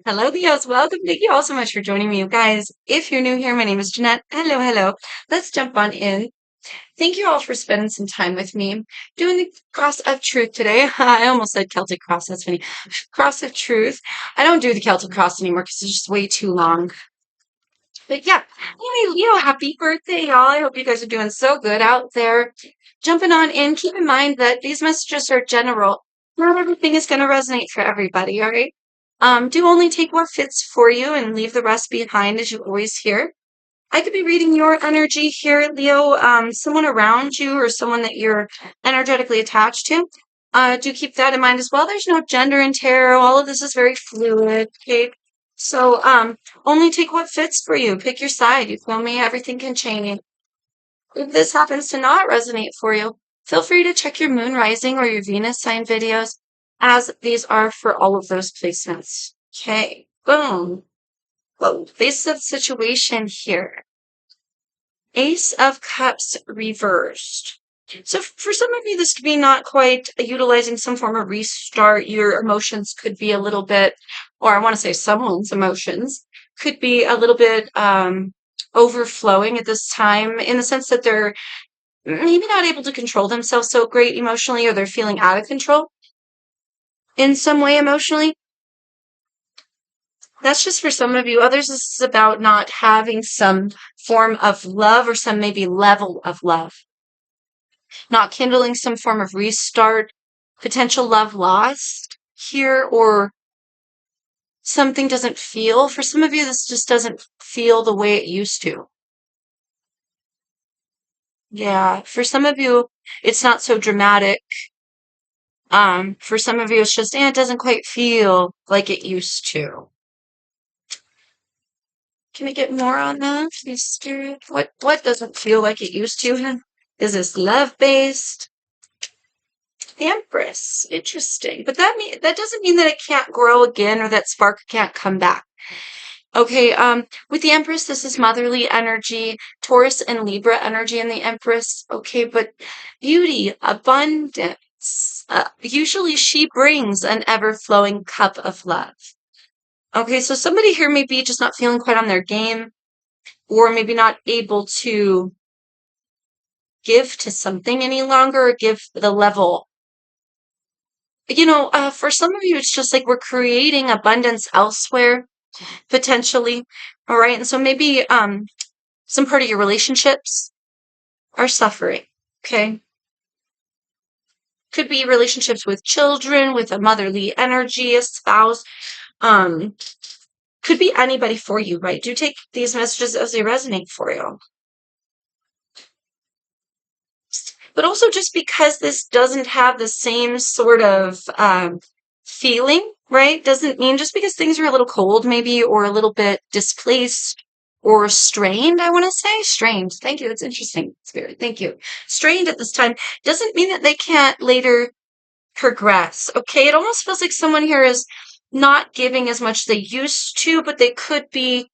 Hello, Leos. Welcome. Thank you all so much for joining me, you guys. If you're new here, my name is Jeanette. Hello, hello. Let's jump on in. Thank you all for spending some time with me doing the cross of truth today. I almost said Celtic cross. That's funny. Cross of truth. I don't do the Celtic cross anymore because it's just way too long. But yeah, anyway, Leo, happy birthday, y'all. I hope you guys are doing so good out there. Jumping on in, keep in mind that these messages are general. Not everything is going to resonate for everybody, all right? Do only take what fits for you and leave the rest behind, as you always hear. I could be reading your energy here, Leo, someone around you or someone that you're energetically attached to. Do keep that in mind as well. There's no gender in tarot. All of this is very fluid, okay? So, only take what fits for you. Pick your side. You feel me? Everything can change. If this happens to not resonate for you, feel free to check your moon rising or your Venus sign videos, as these are for all of those placements. Okay, boom. Whoa, face of situation here. Ace of Cups reversed. So for some of you, this could be not quite utilizing some form of restart. Your emotions could be a little bit, or I want to say someone's emotions could be a little bit overflowing at this time in the sense that they're maybe not able to control themselves so great emotionally, or they're feeling out of control in some way emotionally. That's just for some of you. Others, this is about not having some form of love or some maybe level of love, not kindling some form of restart, potential love lost here, or something doesn't feel. For some of you, this just doesn't feel the way it used to. Yeah, for some of you, it's not so dramatic. For some of you, it's just, it doesn't quite feel like it used to. Can I get more on that? Please, Spirit. What doesn't feel like it used to? Is this love-based? The Empress. Interesting. But that doesn't mean that it can't grow again or that spark can't come back. Okay, with the Empress, this is motherly energy, Taurus and Libra energy in the Empress. Okay, but beauty, abundance. Usually she brings an ever-flowing cup of love. Okay, so somebody here may be just not feeling quite on their game, or maybe not able to give to something any longer, or give the level. For some of you, it's just like we're creating abundance elsewhere, potentially. All right, and so maybe some part of your relationships are suffering. Okay, could be relationships with children, with a motherly energy, a spouse. Could be anybody for you, right? Do take these messages as they resonate for you. But also, just because this doesn't have the same sort of feeling, right, doesn't mean just because things are a little cold, maybe, or a little bit displaced or strained, I want to say. Strained. Thank you. That's interesting, Spirit. Thank you. Strained at this time doesn't mean that they can't later progress. Okay. It almost feels like someone here is not giving as much as they used to, but they could be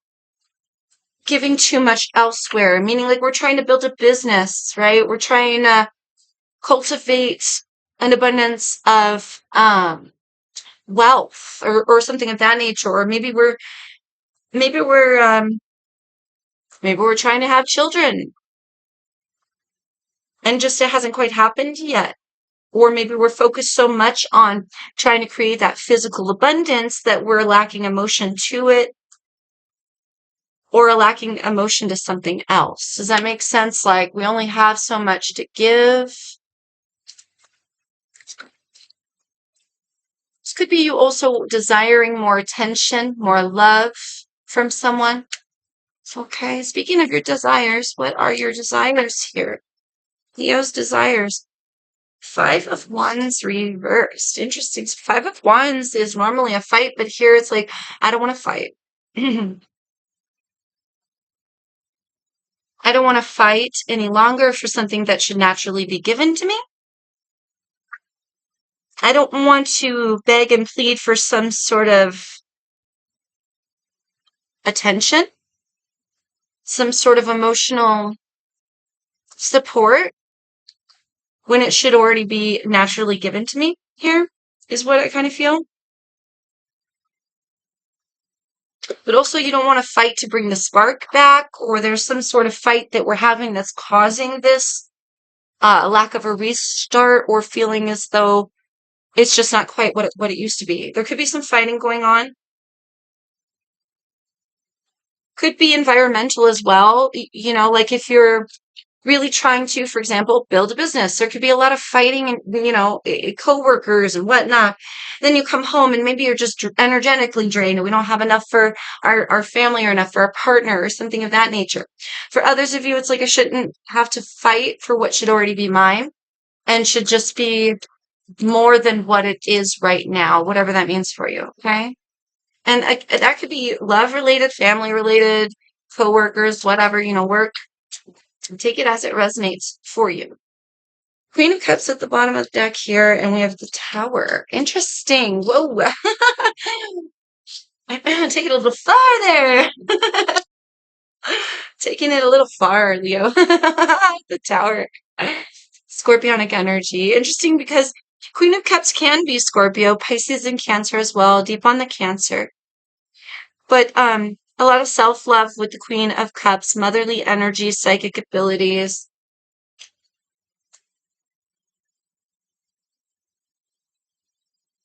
giving too much elsewhere, meaning like we're trying to build a business, right? We're trying to cultivate an abundance of wealth or something of that nature, or maybe we're trying to have children and just it hasn't quite happened yet. Or maybe we're focused so much on trying to create that physical abundance that we're lacking emotion to it, or lacking emotion to something else. Does that make sense? Like we only have so much to give. This could be you also desiring more attention, more love from someone. Okay, speaking of your desires, what are your desires here? Leo's desires. Five of Wands reversed. Interesting. So Five of Wands is normally a fight, but here it's like, I don't want to fight. I don't want to fight any longer for something that should naturally be given to me. I don't want to beg and plead for some sort of attention, some sort of emotional support when it should already be naturally given to me here, is what I kind of feel. But also, you don't want to fight to bring the spark back, or there's some sort of fight that we're having that's causing this lack of a restart or feeling as though it's just not quite what it used to be. There could be some fighting going on. Could be environmental as well. Like if you're really trying to, for example, build a business, there could be a lot of fighting and, coworkers and whatnot. Then you come home and maybe you're just energetically drained and we don't have enough for our family or enough for our partner or something of that nature. For others of you, it's like I shouldn't have to fight for what should already be mine and should just be more than what it is right now, whatever that means for you. Okay. And that could be love related, family related, coworkers, whatever, work. Take it as it resonates for you. Queen of Cups at the bottom of the deck here, and we have the Tower. Interesting. Whoa. Take it a little farther. Taking it a little far, Leo. The Tower. Scorpionic energy. Interesting because Queen of Cups can be Scorpio, Pisces, and Cancer as well, deep on the Cancer. But a lot of self-love with the Queen of Cups, motherly energy, psychic abilities.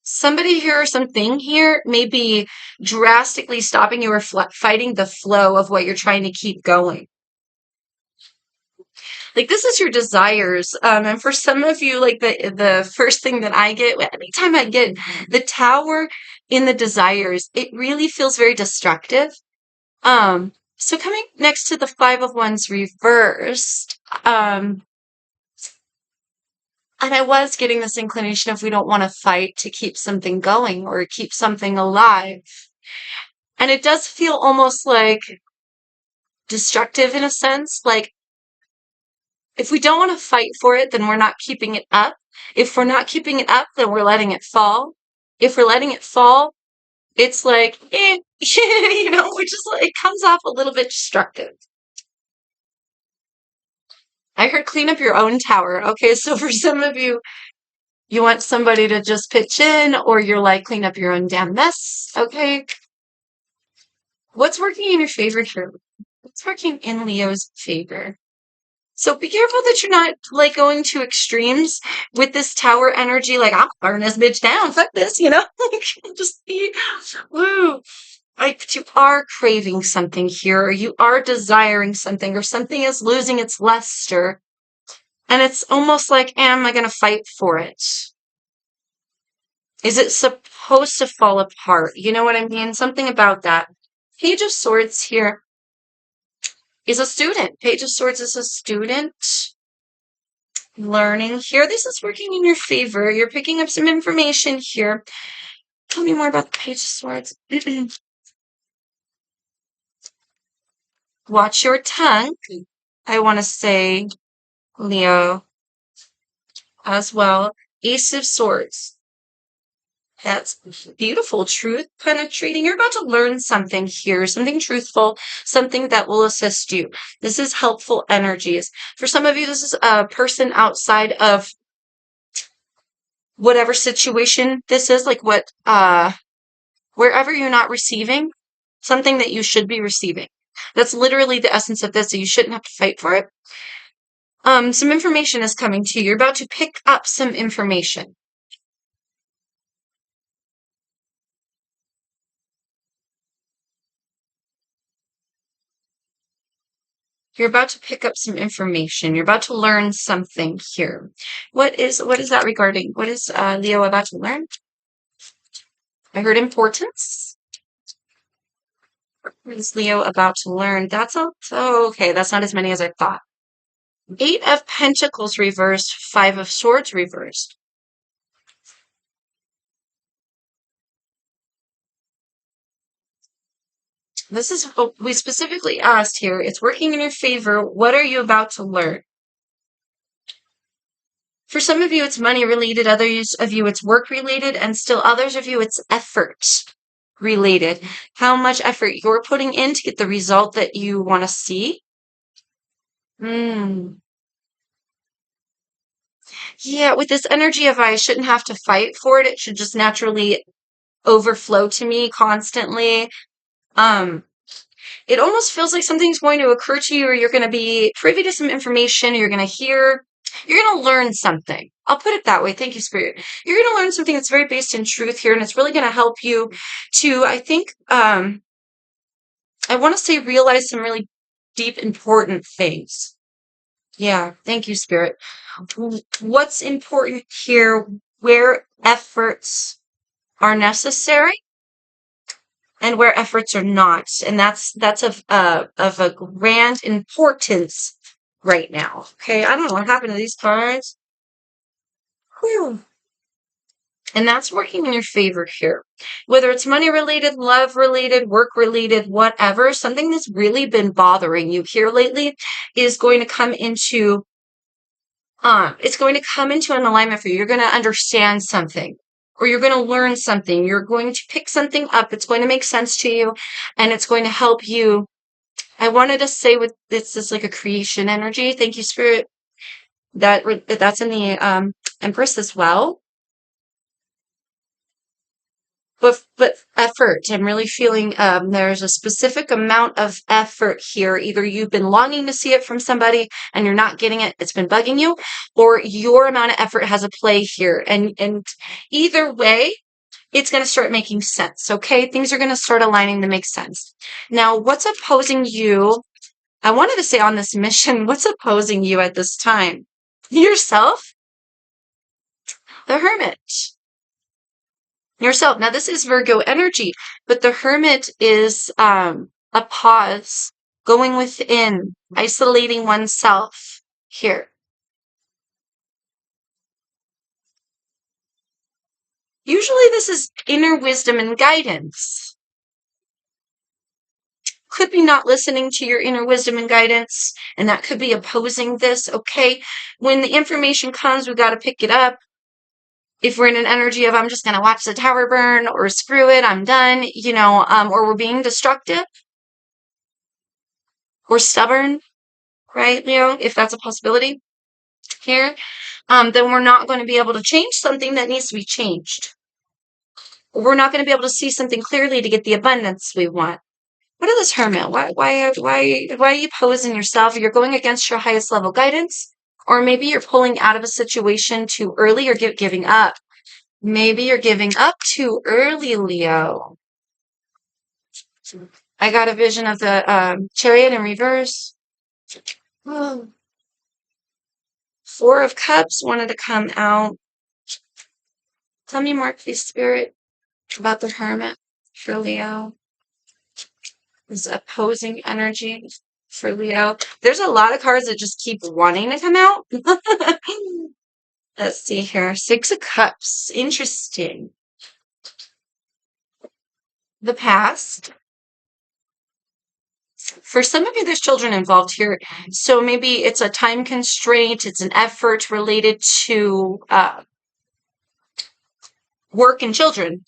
Somebody here or something here may be drastically stopping you or fighting the flow of what you're trying to keep going. Like this is your desires. And for some of you, like the first thing that I get, anytime I get the Tower in the desires, it really feels very destructive. So coming next to the Five of Wands reversed, and I was getting this inclination of we don't want to fight to keep something going or keep something alive. And it does feel almost like destructive in a sense. Like if we don't want to fight for it, then we're not keeping it up. If we're not keeping it up, then we're letting it fall. If we're letting it fall, it's like, which is like, it comes off a little bit destructive. I heard clean up your own tower. Okay, so for some of you, you want somebody to just pitch in, or you're like, clean up your own damn mess. Okay. What's working in your favor here? What's working in Leo's favor? So be careful that you're not like going to extremes with this Tower energy. Like, I'm burning this bitch down. Fuck this, just be, woo. Like you are craving something here, or you are desiring something, or something is losing its luster. And it's almost like, am I going to fight for it? Is it supposed to fall apart? You know what I mean? Something about that. Page of Swords here is a student. Page of Swords is a student learning here. This is working in your favor. You're picking up some information here. Tell me more about the Page of Swords. Watch your tongue. I want to say, Leo, as well. Ace of Swords. That's beautiful. Truth penetrating. You're about to learn something here, something truthful, something that will assist you. This is helpful energies. For some of you, this is a person outside of whatever situation this is, like wherever you're not receiving something that you should be receiving. That's literally the essence of this, so you shouldn't have to fight for it. Some information is coming to you. You're about to pick up some information. You're about to pick up some information. You're about to learn something here. What is that regarding? What is Leo about to learn? I heard importance. What is Leo about to learn? That's okay. That's not as many as I thought. 8 of Pentacles reversed, 5 of Swords reversed. This is what we specifically asked here. It's working in your favor. What are you about to learn? For some of you, it's money related. Others of you, it's work related. And still others of you, it's effort related. How much effort you're putting in to get the result that you want to see. Yeah, with this energy of I shouldn't have to fight for it. It should just naturally overflow to me constantly. Um, it almost feels like something's going to occur to you, or you're going to be privy to some information, you're going to hear, you're going to learn something. I'll put it that way. Thank you, Spirit. You're going to learn something that's very based in truth here, and it's really going to help you to, I think, I want to say realize some really deep, important things. Yeah, thank you, Spirit. What's important here, where efforts are necessary and where efforts are not. And that's of a grand importance right now. Okay, I don't know what happened to these cards. Whew. And that's working in your favor here. Whether it's money related, love related, work related, whatever, something that's really been bothering you here lately is going to come into it's going to come into an alignment for you. You're going to understand something, or you're going to learn something. You're going to pick something up. It's going to make sense to you, and it's going to help you. I wanted to say with this is like a creation energy. Thank you, Spirit. That's in the Empress as well. But effort. I'm really feeling there's a specific amount of effort here. Either you've been longing to see it from somebody and you're not getting it, it's been bugging you, or your amount of effort has a play here. And either way, it's going to start making sense. Okay, things are going to start aligning to make sense. Now, what's opposing you? I wanted to say on this mission, what's opposing you at this time? Yourself, the Hermit. Yourself. Now, this is Virgo energy, but the Hermit is a pause, going within, isolating oneself here. Usually, this is inner wisdom and guidance. Could be not listening to your inner wisdom and guidance, and that could be opposing this. Okay, when the information comes, we got to pick it up. If we're in an energy of I'm just going to watch the tower burn, or screw it, I'm done, or we're being destructive or stubborn, right, Leo? If that's a possibility here, then we're not going to be able to change something that needs to be changed. We're not going to be able to see something clearly to get the abundance we want. What is this Hermit? Why are you posing yourself? You're going against your highest level guidance, or maybe you're pulling out of a situation too early, or giving up. Maybe you're giving up too early, Leo. I got a vision of the Chariot in reverse. Oh. Four of Cups wanted to come out. Tell me more, please, Spirit, about the Hermit for Leo. This opposing energy for Leo. There's a lot of cards that just keep wanting to come out. Let's see here. Six of Cups. Interesting. The past. For some of you, there's children involved here. So maybe it's a time constraint. It's an effort related to work and children,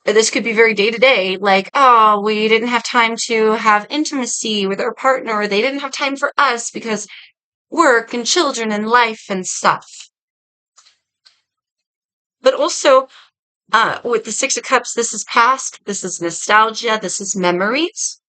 This could be very day to day, like, oh, we didn't have time to have intimacy with our partner, or they didn't have time for us because work and children and life and stuff. But also, with the Six of Cups, this is past, this is nostalgia, this is memories.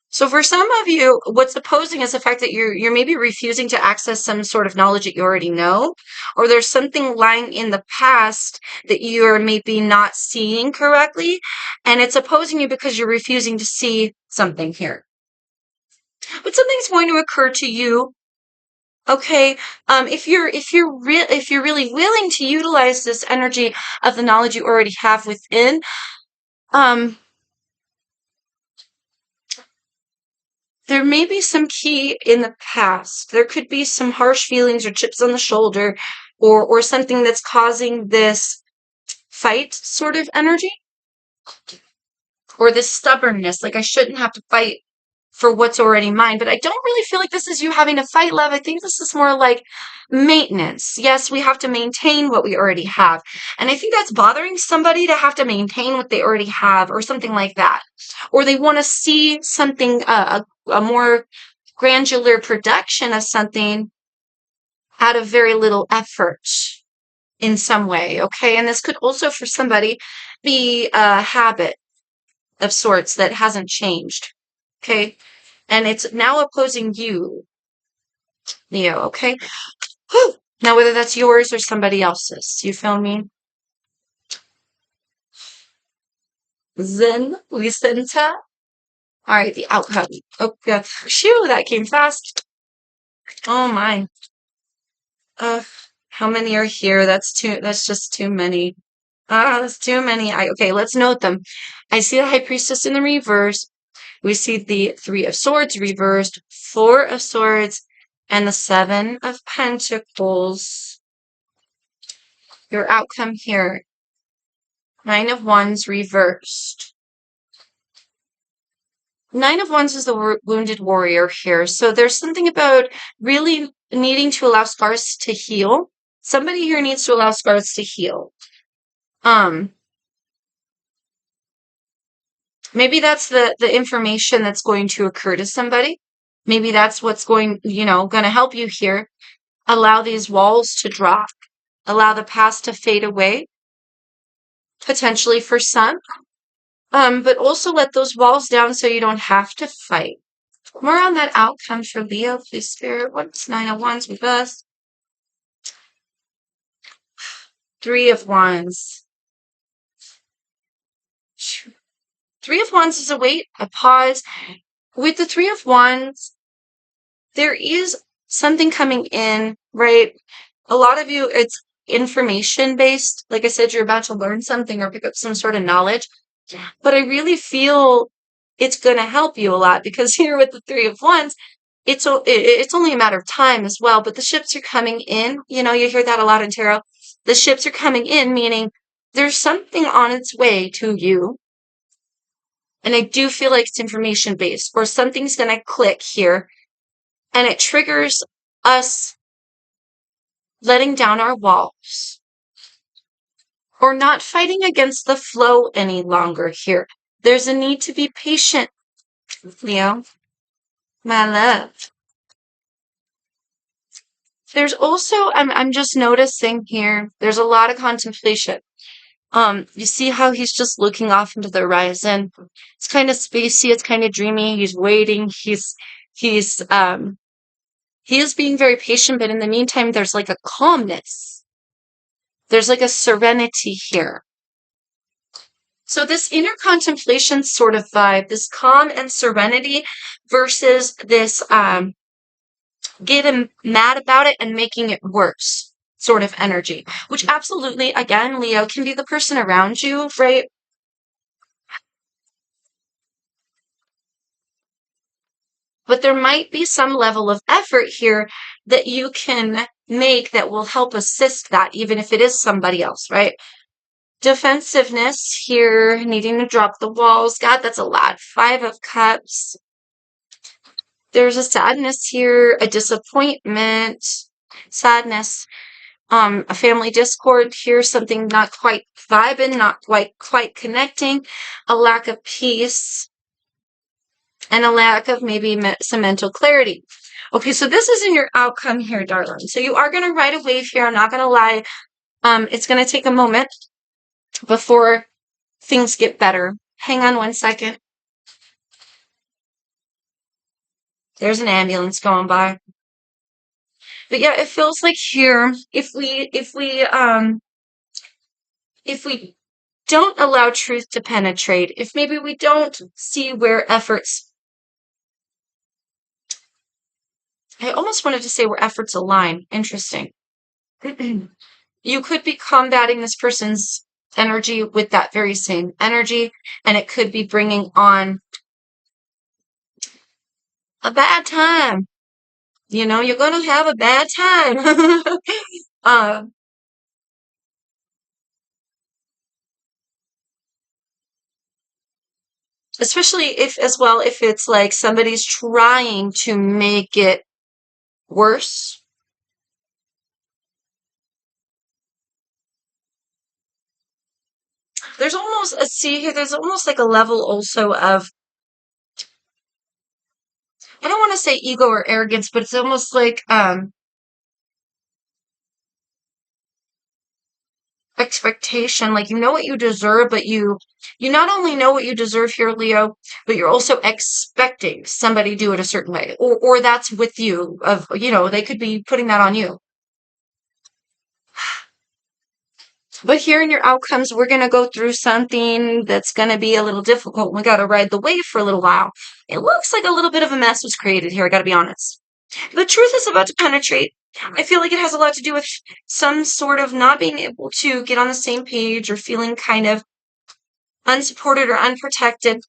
So for some of you, what's opposing is the fact that you're maybe refusing to access some sort of knowledge that you already know, or there's something lying in the past that you're maybe not seeing correctly, and it's opposing you because you're refusing to see something here. But something's going to occur to you. Okay, if you're really willing to utilize this energy of the knowledge you already have within, there may be some key in the past. There could be some harsh feelings or chips on the shoulder, or something that's causing this fight sort of energy, or this stubbornness, like I shouldn't have to fight for what's already mine. But I don't really feel like this is you having to fight, love. I think this is more like maintenance. Yes, we have to maintain what we already have. And I think that's bothering somebody, to have to maintain what they already have, or something like that. Or they want to see something, a more granular production of something out of very little effort. in some way, okay? And this could also for somebody be a habit of sorts that hasn't changed, okay? And it's now opposing you, Leo, okay? Whew. Now, whether that's yours or somebody else's, you feel me? Zen, Vicenta. All right, the outcome. Oh, God. Phew, that came fast. Oh, my. How many are here? That's just too many. That's too many. Okay, let's note them. I see the High Priestess in the reverse. We see the Three of Swords reversed, Four of Swords, and the Seven of Pentacles. Your outcome here, Nine of Wands reversed. Nine of Wands is the wounded warrior here. So there's something about really needing to allow scars to heal. Somebody here needs to allow scars to heal. Maybe that's the information that's going to occur to somebody. Maybe that's what's going to help you here. Allow these walls to drop. Allow the past to fade away, potentially for some. But also let those walls down so you don't have to fight. More on that outcome for Leo, please, Spirit. What's Nine of Wands with us? Three of Wands. Three of Wands is a wait, a pause. With the Three of Wands, there is something coming in, right? A lot of you, it's information based. Like I said, you're about to learn something or pick up some sort of knowledge. But I really feel it's going to help you a lot because here with the Three of Wands, it's only a matter of time as well. But the ships are coming in. You hear that a lot in tarot. The ships are coming in, meaning there's something on its way to you. And I do feel like it's information based or something's going to click here. And it triggers us letting down our walls or not fighting against the flow any longer here. There's a need to be patient, Leo, my love. There's also, I'm just noticing here, there's a lot of contemplation. You see how he's just looking off into the horizon. It's kind of spacey, it's kind of dreamy. He's waiting. He is being very patient, but in the meantime, there's like a calmness. There's like a serenity here. So this inner contemplation sort of vibe, this calm and serenity versus this getting mad about it and making it worse sort of energy, which absolutely, again, Leo, can be the person around you, right? But there might be some level of effort here that you can make that will help assist that, even if it is somebody else, right? Defensiveness here, needing to drop the walls. God, that's a lot. Five of Cups. There's a sadness here, a disappointment, sadness, a family discord here, something not quite vibing, not quite connecting, a lack of peace, and a lack of maybe some mental clarity. Okay, so this isn't your outcome here, darling. So you are going to ride a wave here. I'm not going to lie. It's going to take a moment before things get better. Hang on one second. There's an ambulance going by. But yeah, it feels like here, if we don't allow truth to penetrate, if maybe we don't see where efforts, I almost wanted to say where efforts align. Interesting. You could be combating this person's energy with that very same energy, and it could be bringing on a bad time. You're going to have a bad time. uh, especially if it's like somebody's trying to make it worse. There's almost there's almost like a level also of, I don't want to say ego or arrogance, but it's almost like expectation, like you know what you deserve, but you not only know what you deserve here, Leo, but you're also expecting somebody do it a certain way, or that's with you of, they could be putting that on you. But here in your outcomes, we're going to go through something that's going to be a little difficult. We got to ride the wave for a little while. It looks like a little bit of a mess was created here, I got to be honest. The truth is about to penetrate. I feel like it has a lot to do with some sort of not being able to get on the same page or feeling kind of unsupported or unprotected.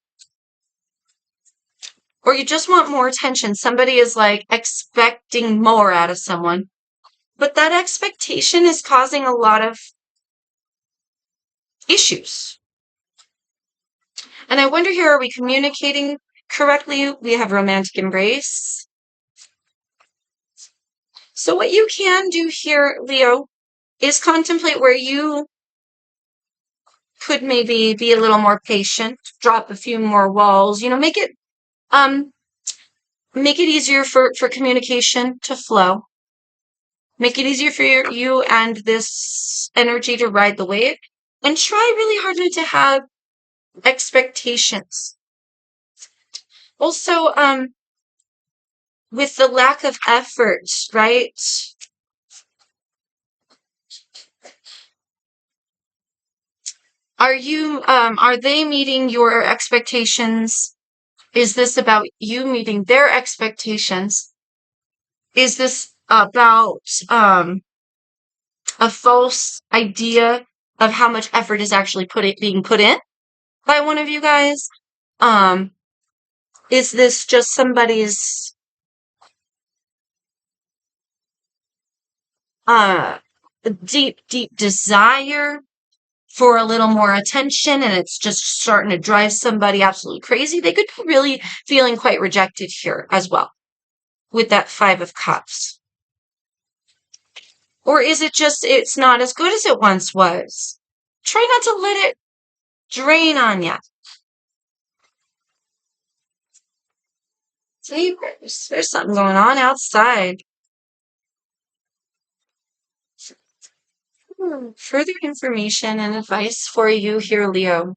Or you just want more attention. Somebody is like expecting more out of someone. But that expectation is causing a lot of issues. And I wonder here, are we communicating correctly? We have romantic embrace. So what you can do here, Leo, is contemplate where you could maybe be a little more patient, drop a few more walls, make it easier for communication to flow. Make it easier for you and this energy to ride the wave. And try really hard not to have expectations. Also, with the lack of effort, right? Are they meeting your expectations? Is this about you meeting their expectations? Is this about a false idea of how much effort is actually being put in by one of you guys? Is this just somebody's deep, deep desire for a little more attention, and it's just starting to drive somebody absolutely crazy? They could be really feeling quite rejected here as well with that Five of Cups. Or is it just it's not as good as it once was? Try not to let it drain on you. See, there's something going on outside. Further information and advice for you here, Leo.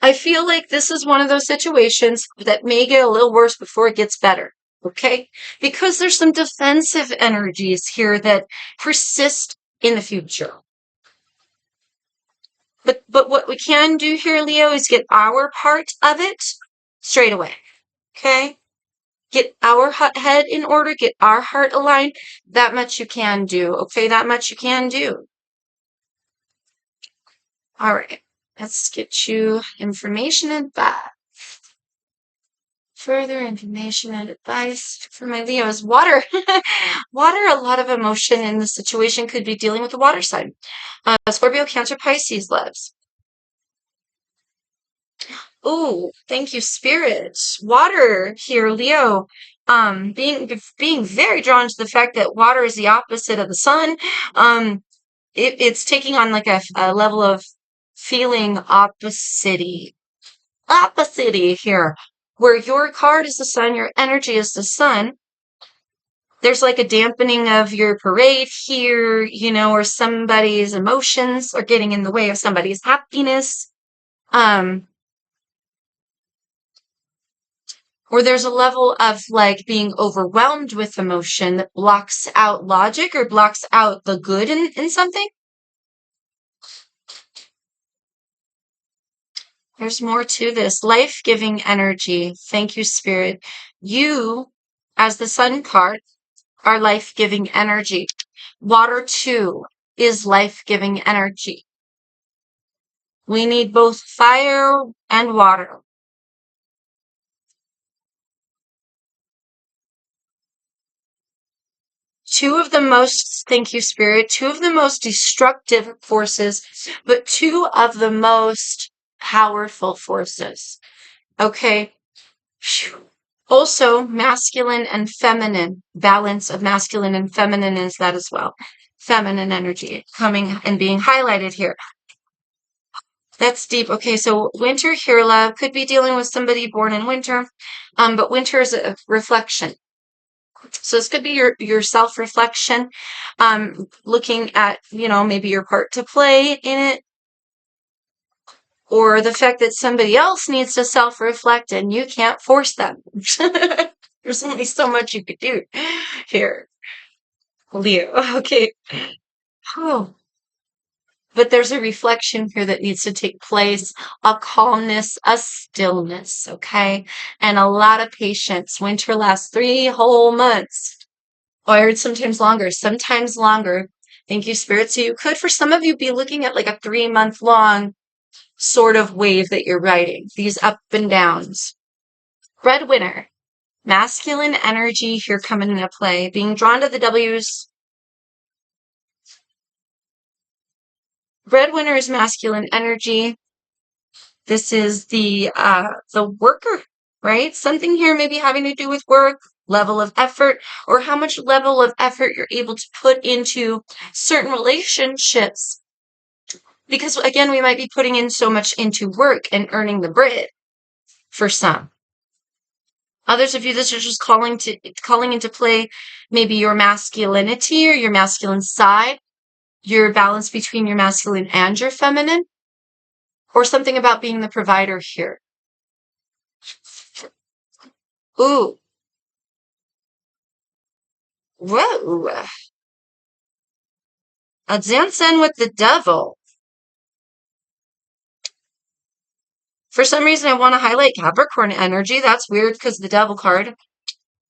I feel like this is one of those situations that may get a little worse before it gets better. Okay? Because there's some defensive energies here that persist in the future. But what we can do here, Leo, is get our part of it straight away. Okay? Get our head in order, get our heart aligned. That much you can do. Okay? That much you can do. All right. Let's get you information and advice. Further information and advice for my Leos. Water. Water, a lot of emotion in the situation could be dealing with the water side. Scorpio, Cancer, Pisces loves. Oh, thank you, Spirit. Water here, Leo. Being very drawn to the fact that water is the opposite of the sun. It's taking on like a level of feeling opposite here, where your card is the sun, your energy is the sun. There's like a dampening of your parade here, or somebody's emotions are getting in the way of somebody's happiness. Or there's a level of like being overwhelmed with emotion that blocks out logic or blocks out the good in something. There's more to this. Life-giving energy. Thank you, Spirit. You, as the Sun card, are life-giving energy. Water, too, is life-giving energy. We need both fire and water. Thank you, Spirit, two of the most destructive forces, but two of the most powerful forces. Okay. Also, masculine and feminine, balance of masculine and feminine is that as well. Feminine energy coming and being highlighted here. That's deep. Okay, so winter here, love, could be dealing with somebody born in winter, but winter is a reflection. So this could be your self-reflection, looking at, maybe your part to play in it, or the fact that somebody else needs to self-reflect and you can't force them. There's only so much you could do here, Leo. Okay. Oh, but there's a reflection here that needs to take place, a calmness, a stillness, okay? And a lot of patience. Winter lasts 3 whole months, or sometimes longer, sometimes longer. Thank you, Spirit. So you could, for some of you, be looking at like a 3 month long sort of wave that you're riding, these up and downs. Breadwinner, masculine energy here coming into play, being drawn to the W's. Breadwinner is masculine energy. This is the worker, right? Something here maybe having to do with work, level of effort, or how much level of effort you're able to put into certain relationships. Because again, we might be putting in so much into work and earning the bread for some. Others of you, this is just calling into play maybe your masculinity or your masculine side, your balance between your masculine and your feminine, or something about being the provider here. Ooh, whoa, a dancing with the devil. For some reason, I want to highlight Capricorn energy. That's weird because the devil card.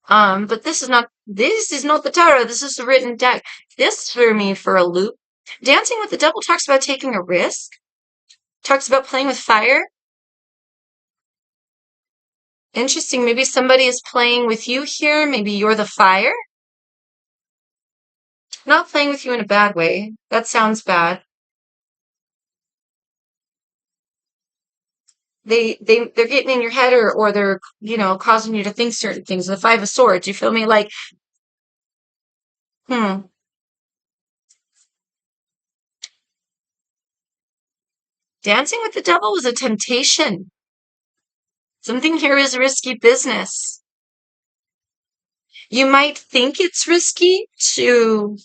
But this is not the tarot. This is the written deck. This threw me for a loop. Dancing with the devil talks about taking a risk, talks about playing with fire. Interesting. Maybe somebody is playing with you here. Maybe you're the fire. Not playing with you in a bad way. That sounds bad. They're getting in your head, or they're, causing you to think certain things. The Five of Swords. You feel me? Like, hmm. Dancing with the devil was a temptation. Something here is risky business. You might think it's risky to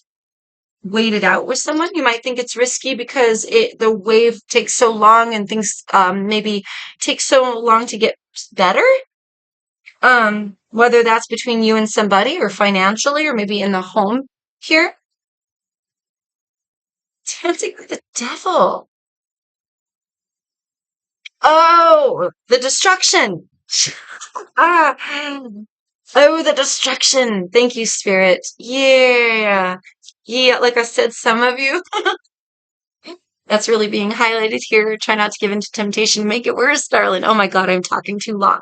wait it out with someone. You might think it's risky because the wave takes so long and things maybe take so long to get better. Whether that's between you and somebody or financially or maybe in the home here. Dancing with the devil. Oh, the destruction. Ah, oh, the destruction. Thank you, Spirit. Yeah. Yeah, like I said, some of you, that's really being highlighted here. Try not to give in to temptation. Make it worse, darling. Oh my God, I'm talking too long.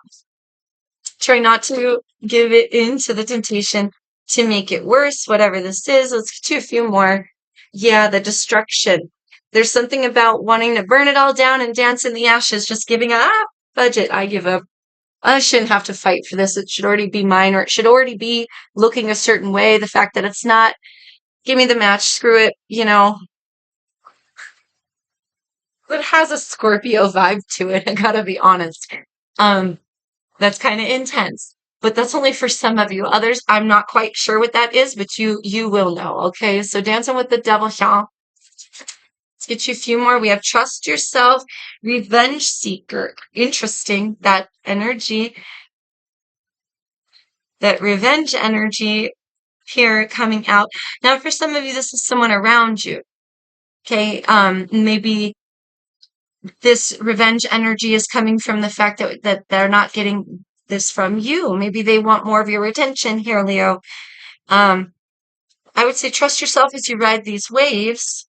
Try not to give it into the temptation to make it worse, whatever this is. Let's do a few more. Yeah, the destruction. There's something about wanting to burn it all down and dance in the ashes, just giving up. Budget, I give up. I shouldn't have to fight for this. It should already be mine, or it should already be looking a certain way. The fact that it's not, give me the match, screw it, It has a Scorpio vibe to it, I gotta be honest. Um, that's kind of intense. But that's only for some of you. Others, I'm not quite sure what that is, but you will know, okay? So Dancing with the Devil, y'all. Let's get you a few more. We have Trust Yourself, Revenge Seeker. Interesting, that energy, that revenge energy here coming out. Now, for some of you, this is someone around you. Okay, maybe this revenge energy is coming from the fact that they're not getting this from you. Maybe they want more of your attention here, Leo. I would say trust yourself as you ride these waves,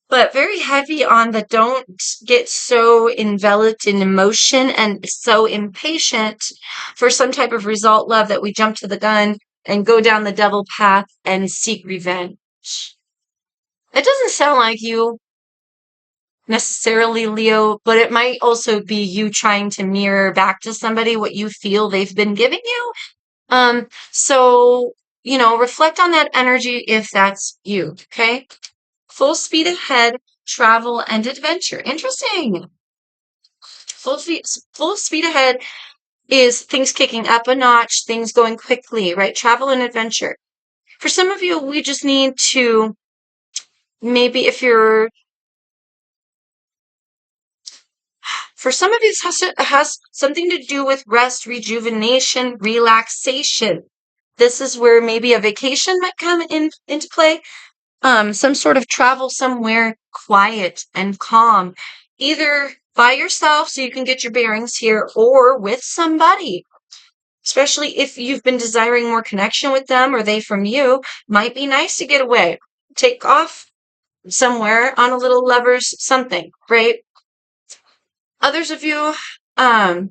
but very heavy on the don't get so enveloped in emotion and so impatient for some type of result love that we jump to the gun and go down the devil path and seek revenge. It doesn't sound like you necessarily, Leo, but it might also be you trying to mirror back to somebody what you feel they've been giving you. So, reflect on that energy if that's you, okay? Full speed ahead, travel and adventure. Interesting. Full speed ahead. is things kicking up a notch, things going quickly, right? Travel and adventure. For some of you, we just need to maybe if you're for some of you, this has something to do with rest, rejuvenation, relaxation. This is where maybe a vacation might come into play. Some sort of travel somewhere quiet and calm, either by yourself so you can get your bearings here or with somebody. Especially if you've been desiring more connection with them or they from you, might be nice to get away. Take off somewhere on a little lovers something, right? Others of you, I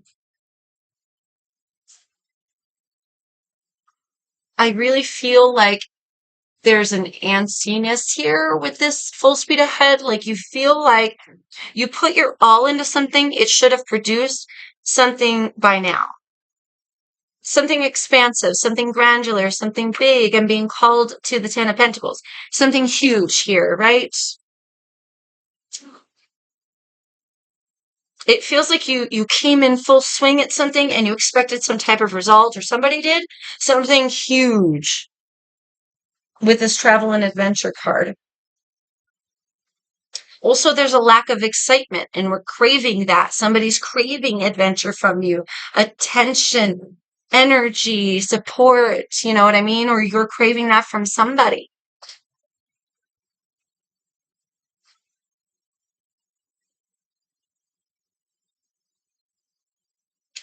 really feel like there's an antsiness here with this full speed ahead. Like you feel like you put your all into something, it should have produced something by now. Something expansive, something granular, something big, and being called to the Ten of Pentacles. Something huge here, right? It feels like you came in full swing at something and you expected some type of result, or somebody did something huge with this travel and adventure card. Also, there's a lack of excitement, and we're craving that. Somebody's craving adventure from you, attention, energy, support, you know what I mean? Or you're craving that from somebody.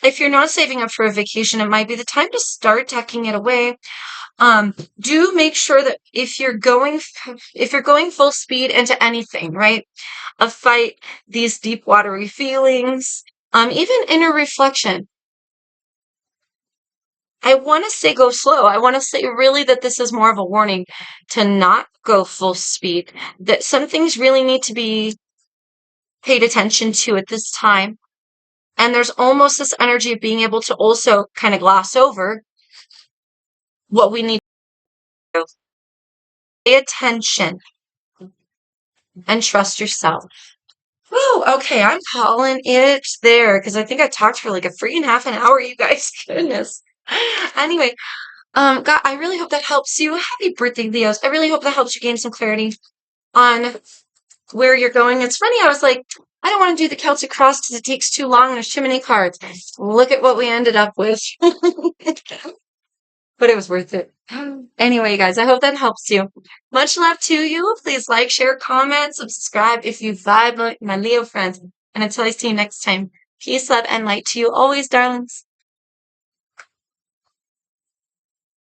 If you're not saving up for a vacation, it might be the time to start tucking it away. Do make sure that if you're going full speed into anything, right? A fight, these deep watery feelings, even inner reflection. I want to say go slow. I want to say really that this is more of a warning to not go full speed, that some things really need to be paid attention to at this time. And there's almost this energy of being able to also kind of gloss over what we need to do. Pay attention and trust yourself. Whew, okay, I'm calling it there because I think I talked for like a freaking half an hour, you guys. Goodness. Anyway, God, I really hope that helps you. Happy birthday, Leos. I really hope that helps you gain some clarity on where you're going. It's funny, I was like, I don't want to do the Celtic cross because it takes too long. There's too many cards. Look at what we ended up with. But it was worth it. Anyway, you guys, I hope that helps you. Much love to you. Please like, share, comment, subscribe if you vibe like my Leo friends. And until I see you next time, peace, love, and light to you always, darlings.